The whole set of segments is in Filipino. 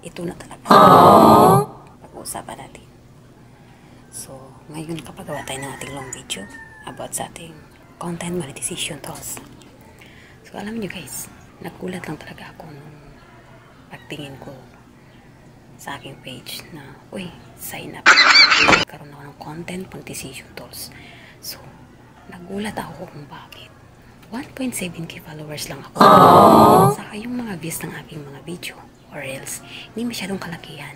ito na talaga. Pag-uusapan natin. So, ngayon kapagawa tayo ng ating long video about sa ating content monetization tools. So, alam nyo guys, nagulat lang talaga ako nung pagtingin ko sa aking page na, uy, sign up. Nagkaroon ako ng content monetization tools. So, nagulat ako kung bakit. 1.7k followers lang ako. Saka yung mga views ng aking mga video or reels, hindi masyadong kalakihan.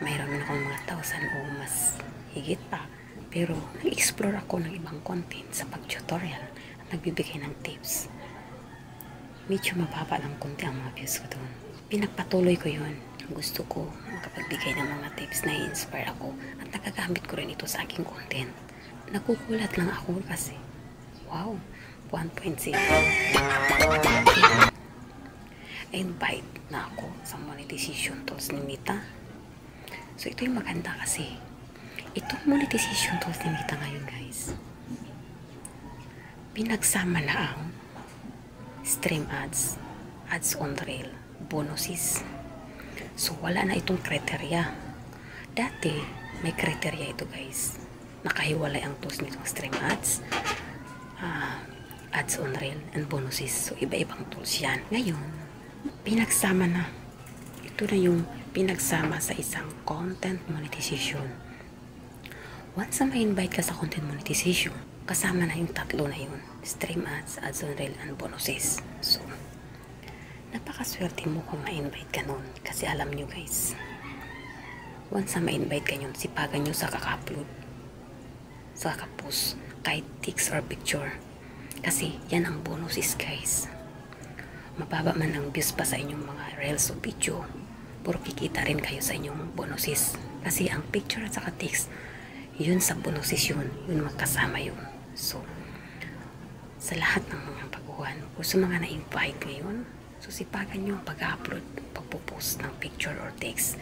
Mayroon man akong mga 1,000 o mas higit pa. Pero, nag-explore ako ng ibang content sa pag-tutorial at nagbibigay ng tips. Medyo mababa lang konti ang mga views ko doon. Pinagpatuloy ko yun. Gusto ko makapagbigay ng mga tips na i-inspire ako at nagagamit ko rin ito sa aking content. Nagugulat lang ako kasi, wow, 1.0. Invite na ako sa monetization tools ni Meta. So ito yung maganda kasi. Itong monetization tools ni Meta ngayon guys, pinagsama na ang stream ads, ads on reel, bonuses. So, wala na itong criteria. Dati, may criteria ito guys. Nakahiwalay ang tools nitong stream ads, ads on reel, and bonuses. So, iba-ibang tools yan. Ngayon, pinagsama na. Ito na yung pinagsama sa isang content monetization. Once na ma-invite ka sa content monetization, kasama na yung tatlo na yun. Stream ads, ads on reel, and bonuses. So, napakaswerte mo kung ma-invite ka nun. Kasi alam nyo guys, once na ma-invite ka nyo, sipagan nyo sa kaka-upload, sa kaka-post, kahit text or picture. Kasi yan ang bonuses guys. Mababa man ang views pa sa inyong mga reels o video, puro kikita rin kayo sa inyong bonuses. Kasi ang picture at saka text, yun sa bonuses yun magkasama yun. So, sa lahat ng mga baguhan, o sa mga na-invite ngayon, so sipagan nyo ang pag-upload, pagpo-post ng picture or text.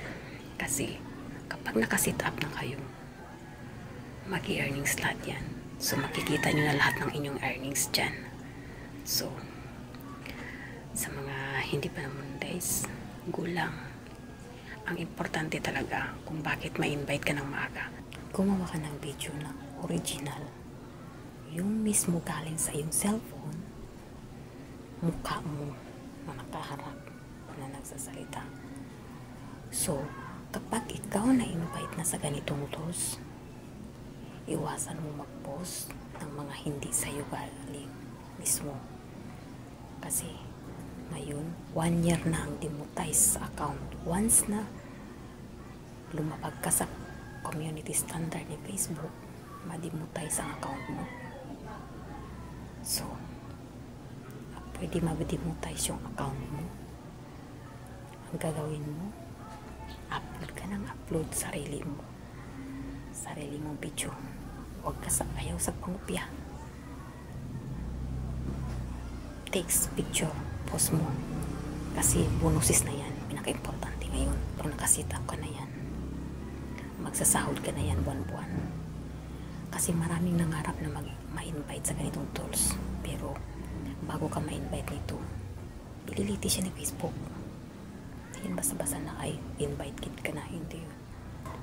Kasi kapag nakasit up na kayo, mag-earnings lahat yan. So makikita nyo na lahat ng inyong earnings dyan. So, sa mga hindi pa naman guys, gulang. Ang importante talaga kung bakit ma-invite ka ng maaga. Gumawa ka ng video na original. Yung mismo galing sa iyong cellphone, mukha mo na nakaharap na nagsasalita. So, kapag ikaw na-invite na sa ganitong tools, iwasan mo mag-post ng mga hindi sa'yo galing mismo. Kasi, ngayon, 1 year na ang demonetize sa account. Once na lumapag ka sa community standard ni Facebook, ma-demonetize ang account mo. So, pwede ma-demonetize yung account mo. Ang gagawin mo, upload ka ng upload sarili mo. Sarili mong video. Huwag ka sa ayaw sa pangupya. Text, picture, post mo. Kasi bonuses na yan. Pinaka-importante ngayon. Pag nakasit up ka na yan, magsasahod ka na yan buwan-buwan. Kasi maraming nangarap na ma-invite sa ganitong tools. Pero, bago ka ma-invite nito, ililiti siya ni Facebook. Ayun, basta-basta na ay invite kit ka na. Hindi yun.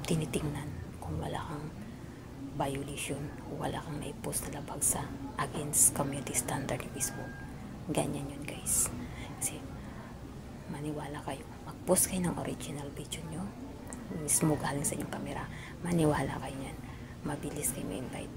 Tinitingnan kung wala kang violation o wala kang na-post na labag sa against community standard ni Facebook. Ganyan yun guys. Kasi maniwala kayo. Mag-post kayo ng original video nyo. Mismo galing sa inyong camera. Maniwala kayo yan. Mabilis kayo ma-invite.